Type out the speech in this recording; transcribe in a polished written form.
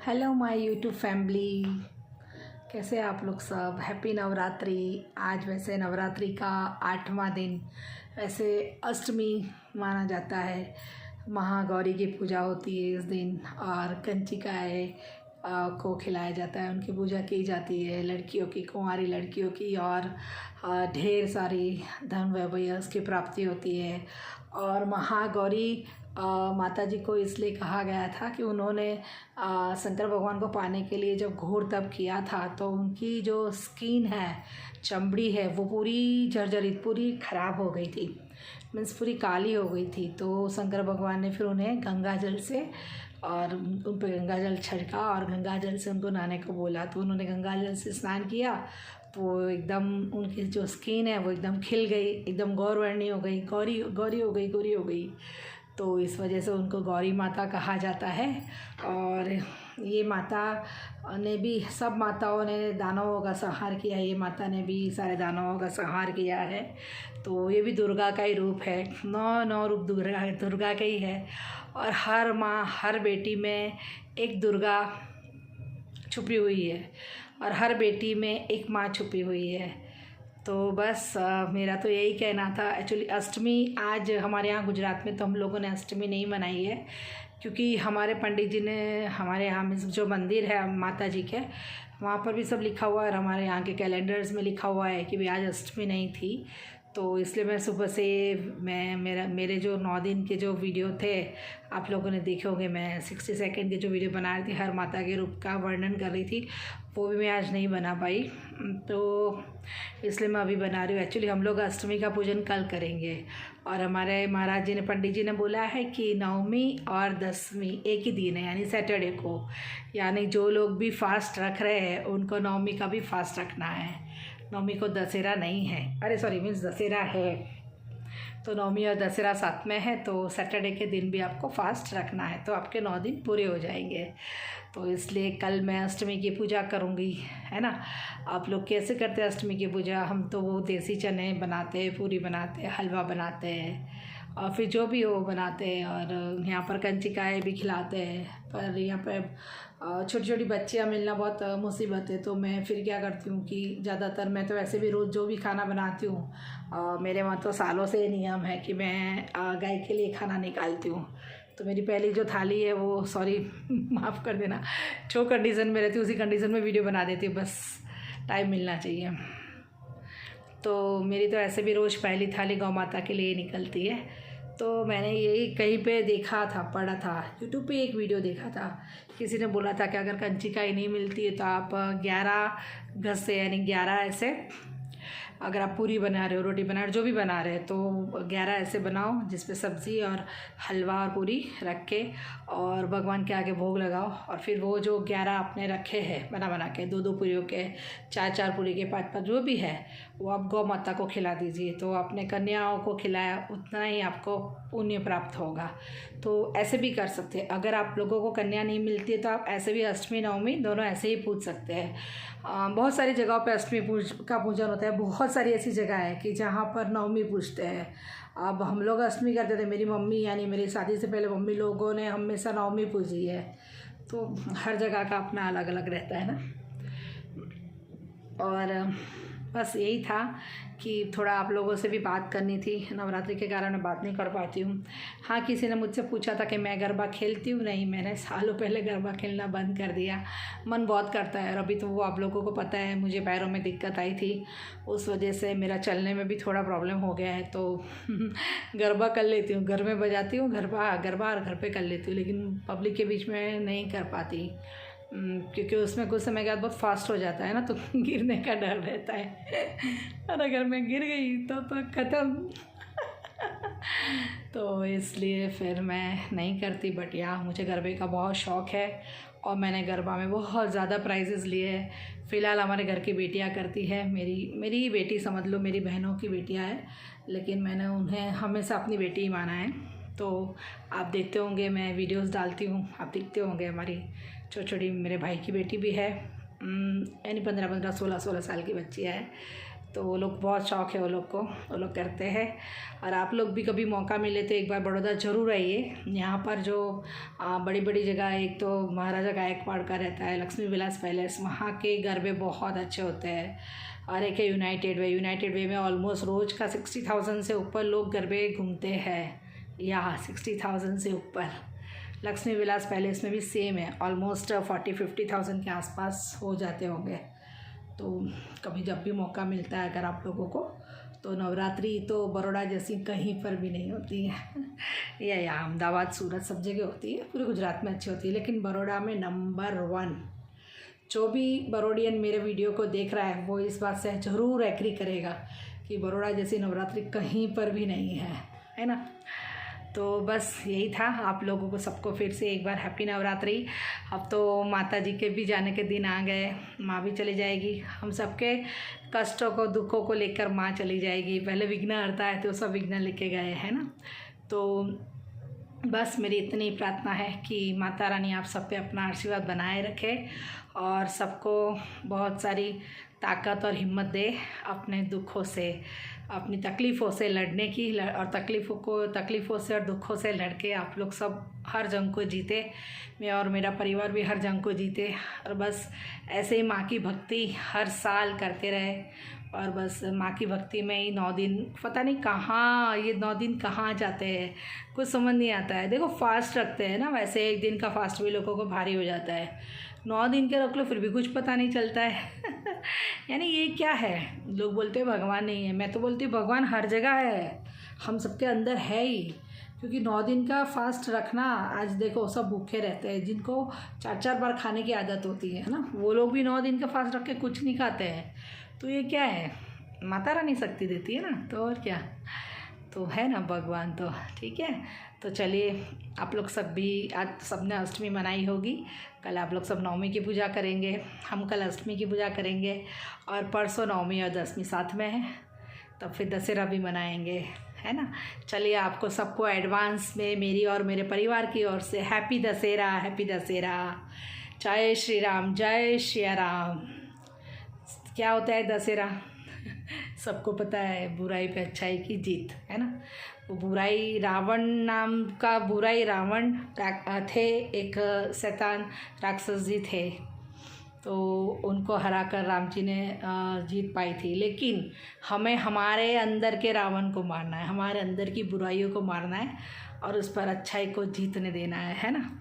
Hello my YouTube family, कैसे आप लोग सब। हैप्पी नवरात्रि। आज वैसे नवरात्रि का 8वां दिन, वैसे अष्टमी माना जाता है। महागौरी की पूजा होती है इस दिन और कंचिकाएँ को खिलाया जाता है, उनकी पूजा की जाती है, लड़कियों की, कुंवारी लड़कियों की। और ढेर सारी धन वैभव की प्राप्ति होती है। और महागौरी माता जी को इसलिए कहा गया था कि उन्होंने शंकर भगवान को पाने के लिए जब घोर तप किया था तो उनकी जो स्किन है, चमड़ी है, वो पूरी जर्जरित, पूरी ख़राब हो गई थी, मीन्स पूरी काली हो गई थी। तो शंकर भगवान ने फिर उन्हें गंगा जल से और उन पर गंगा जल छिड़का और गंगा जल से उनको नहाने को बोला। तो उन्होंने गंगा जल से स्नान किया तो एकदम उनकी जो स्किन है वो एकदम खिल गई, एकदम गौरवर्णी हो गई, गौरी हो गई। तो इस वजह से उनको गौरी माता कहा जाता है। और ये माता ने भी, सब माताओं ने दानवों का संहार किया, ये माता ने भी सारे दानवों का संहार किया है। तो ये भी दुर्गा का ही रूप है। नौ रूप दुर्गा का ही है। और हर माँ, हर बेटी में एक दुर्गा छुपी हुई है और हर बेटी में एक माँ छुपी हुई है। तो बस मेरा तो यही कहना था। एक्चुअली अष्टमी आज हमारे यहाँ गुजरात में तो हम लोगों ने अष्टमी नहीं मनाई है, क्योंकि हमारे पंडित जी ने, हमारे यहाँ में जो मंदिर है माता जी के, वहाँ पर भी सब लिखा हुआ है और हमारे यहाँ के कैलेंडर्स में लिखा हुआ है कि भाई आज अष्टमी नहीं थी। तो इसलिए मैं सुबह से मेरे जो 9 दिन के जो वीडियो थे आप लोगों ने देखे होंगे, मैं 60 सेकंड की जो वीडियो बना रही थी, हर माता के रूप का वर्णन कर रही थी, वो भी मैं आज नहीं बना पाई। तो इसलिए मैं अभी बना रही हूँ। एक्चुअली हम लोग अष्टमी का पूजन कल करेंगे और हमारे महाराज जी ने, पंडित जी ने बोला है कि 9वीं और 10वीं एक ही दिन है, यानी सैटरडे को। यानी जो लोग भी फास्ट रख रहे हैं उनको 9वीं का भी फास्ट रखना है। 9वीं को दशहरा नहीं है, अरे सॉरी, मीन्स दशहरा है। तो 9वीं और दशहरा साथ में है, तो सैटरडे के दिन भी आपको फास्ट रखना है, तो आपके 9 दिन पूरे हो जाएंगे। तो इसलिए कल मैं अष्टमी की पूजा करूँगी, है ना। आप लोग कैसे करते हैं अष्टमी की पूजा? हम तो वो देसी चने बनाते हैं, पूरी बनाते हैं, हलवा बनाते हैं और फिर जो भी हो बनाते हैं। और यहाँ पर कंचिकाएँ भी खिलाते हैं। पर यहाँ पर छोटी छोटी बच्चियाँ मिलना बहुत मुसीबत है। तो मैं फिर क्या करती हूँ कि ज़्यादातर मैं तो वैसे भी रोज़ जो भी खाना बनाती हूँ, मेरे वहाँ तो सालों से नियम है कि मैं गाय के लिए खाना निकालती हूँ। तो मेरी पहली जो थाली है वो, सॉरी माफ़ कर देना, जो कंडीशन में रहती हूँ उसी कंडीशन में वीडियो बना देती हूँ, बस टाइम मिलना चाहिए। तो मेरी तो ऐसे भी रोज़ पहली थाली गौ माता के लिए निकलती है। तो मैंने यही कहीं पे देखा था, पढ़ा था, यूट्यूब पे एक वीडियो देखा था, किसी ने बोला था कि अगर कंचिकाई नहीं मिलती है तो आप 11 गज से, यानी 11 ऐसे, अगर आप पूरी बना रहे हो, रोटी बना रहे हो, जो भी बना रहे हैं, तो 11 ऐसे बनाओ जिसपे सब्ज़ी और हलवा और पूरी रख के और भगवान के आगे भोग लगाओ। और फिर वो जो 11 आपने रखे हैं बना के, 2 पूरियों के, 4 पूरी के, 5 जो भी है, वो आप गौ माता को खिला दीजिए। तो आपने कन्याओं को खिलाया उतना ही आपको पुण्य प्राप्त होगा। तो ऐसे भी कर सकते हैं। अगर आप लोगों को कन्या नहीं मिलती है तो आप ऐसे भी अष्टमी नवमी दोनों ऐसे ही पूज सकते हैं। बहुत सारी जगहों पे अष्टमी का पूजन होता है। बहुत सारी ऐसी जगह है कि जहाँ पर नवमी पूजते हैं। अब हम लोग अष्टमी करते थे, मेरी मम्मी, यानी मेरी शादी से पहले मम्मी लोगों ने हमेशा नवमी पूजी है। तो हर जगह का अपना अलग अलग रहता है ना। और बस यही था कि थोड़ा आप लोगों से भी बात करनी थी। नवरात्रि के कारण मैं बात नहीं कर पाती हूँ। हाँ, किसी ने मुझसे पूछा था कि मैं गरबा खेलती हूँ। नहीं, मैंने सालों पहले गरबा खेलना बंद कर दिया। मन बहुत करता है और अभी तो वो आप लोगों को पता है, मुझे पैरों में दिक्कत आई थी, उस वजह से मेरा चलने में भी थोड़ा प्रॉब्लम हो गया है। तो गरबा कर लेती हूँ, घर में बजाती हूँ गरबा और घर पर कर लेती हूँ, लेकिन पब्लिक के बीच में नहीं कर पाती, क्योंकि उसमें कुछ समय के बाद बहुत फास्ट हो जाता है ना, तो गिरने का डर रहता है और अगर मैं गिर गई तो ख़त्म। तो इसलिए फिर मैं नहीं करती। बट यहाँ मुझे गरबे का बहुत शौक़ है और मैंने गरबा में बहुत ज़्यादा प्राइजेज़ लिए हैं। फ़िलहाल हमारे घर की बेटियाँ करती है, मेरी ही बेटी समझ लो, मेरी बहनों की बेटियाँ हैं, लेकिन मैंने उन्हें हमेशा अपनी बेटी ही माना है। तो आप देखते होंगे, मैं वीडियोस डालती हूँ, आप देखते होंगे। हमारी छोटी मेरे भाई की बेटी भी है, यानी 15-16 साल की बच्चियाँ है। तो वो लोग बहुत शौक़ है वो लोग करते हैं। और आप लोग भी कभी मौका मिले तो एक बार बड़ौदा ज़रूर आइए। यहाँ पर जो बड़ी बड़ी जगह, एक तो महाराजा गायकवाड़ का रहता है लक्ष्मी विलास पैलेस, वहाँ के गरबे बहुत अच्छे होते हैं। और एक है यूनाइटेड वे में ऑलमोस्ट रोज़ का 60,000 से ऊपर लोग गरबे घूमते हैं। यहाँ 60,000 से ऊपर। लक्ष्मी विलास पैलेस में भी सेम है, ऑलमोस्ट 40-50,000 के आसपास हो जाते होंगे। तो कभी जब भी मौका मिलता है अगर आप लोगों को, तो नवरात्रि तो बड़ौदा जैसी कहीं पर भी नहीं होती है। या अहमदाबाद, सूरत सब जगह होती है, पूरे गुजरात में अच्छी होती है, लेकिन बड़ौदा में नंबर 1। जो भी बड़ौडियन मेरे वीडियो को देख रहा है वो इस बात से ज़रूर एग्री करेगा कि बड़ौदा जैसी नवरात्रि कहीं पर भी नहीं है ना। तो बस यही था, आप लोगों को सबको फिर से एक बार हैप्पी नवरात्रि। अब तो माता जी के भी जाने के दिन आ गए, माँ भी चली जाएगी, हम सबके कष्टों को दुखों को लेकर माँ चली जाएगी। पहले विघ्नहर्ता है तो सब विघ्न लेके गए हैं ना। तो बस मेरी इतनी प्रार्थना है कि माता रानी आप सब पे अपना आशीर्वाद बनाए रखे और सबको बहुत सारी ताकत और हिम्मत दे अपने दुखों से, अपनी तकलीफ़ों से लड़ने की, और तकलीफ़ों से और दुखों से लड़ के आप लोग सब हर जंग को जीते। मैं और मेरा परिवार भी हर जंग को जीते, और बस ऐसे ही माँ की भक्ति हर साल करते रहे। और बस माँ की भक्ति में ही 9 दिन, पता नहीं कहाँ ये 9 दिन कहाँ जाते हैं, कुछ समझ नहीं आता है। देखो फास्ट रखते हैं ना, वैसे एक दिन का फास्ट भी लोगों को भारी हो जाता है, 9 दिन के रख लो फिर भी कुछ पता नहीं चलता है। यानी ये क्या है, लोग बोलते हैं भगवान नहीं है, मैं तो बोलती हूँ भगवान हर जगह है, हम सबके अंदर है ही। क्योंकि 9 दिन का फास्ट रखना, आज देखो सब भूखे रहते हैं, जिनको 4-4 बार खाने की आदत होती है ना, वो लोग भी 9 दिन का फास्ट रख के कुछ नहीं खाते हैं। तो ये क्या है, माता रानी शक्ति देती है ना, तो और क्या, तो है ना भगवान। तो ठीक है, तो चलिए आप लोग सब भी, आज सबने अष्टमी मनाई होगी, कल आप लोग सब नवमी की पूजा करेंगे, हम कल अष्टमी की पूजा करेंगे, और परसों नवमी और 10वीं साथ में है, तब फिर दशहरा भी मनाएंगे, है ना। चलिए आपको सबको एडवांस में मेरी और मेरे परिवार की ओर से हैप्पी दशहरा, हैप्पी दशहरा। जय श्री राम, जय श्री राम। क्या होता है दशहरा सबको पता है, बुराई पे अच्छाई की जीत, है ना। वो बुराई, रावण नाम का बुराई रावण थे, एक शैतान राक्षस जी थे, तो उनको हराकर राम जी ने जीत पाई थी। लेकिन हमें हमारे अंदर के रावण को मारना है, हमारे अंदर की बुराइयों को मारना है, और उस पर अच्छाई को जीतने देना है ना।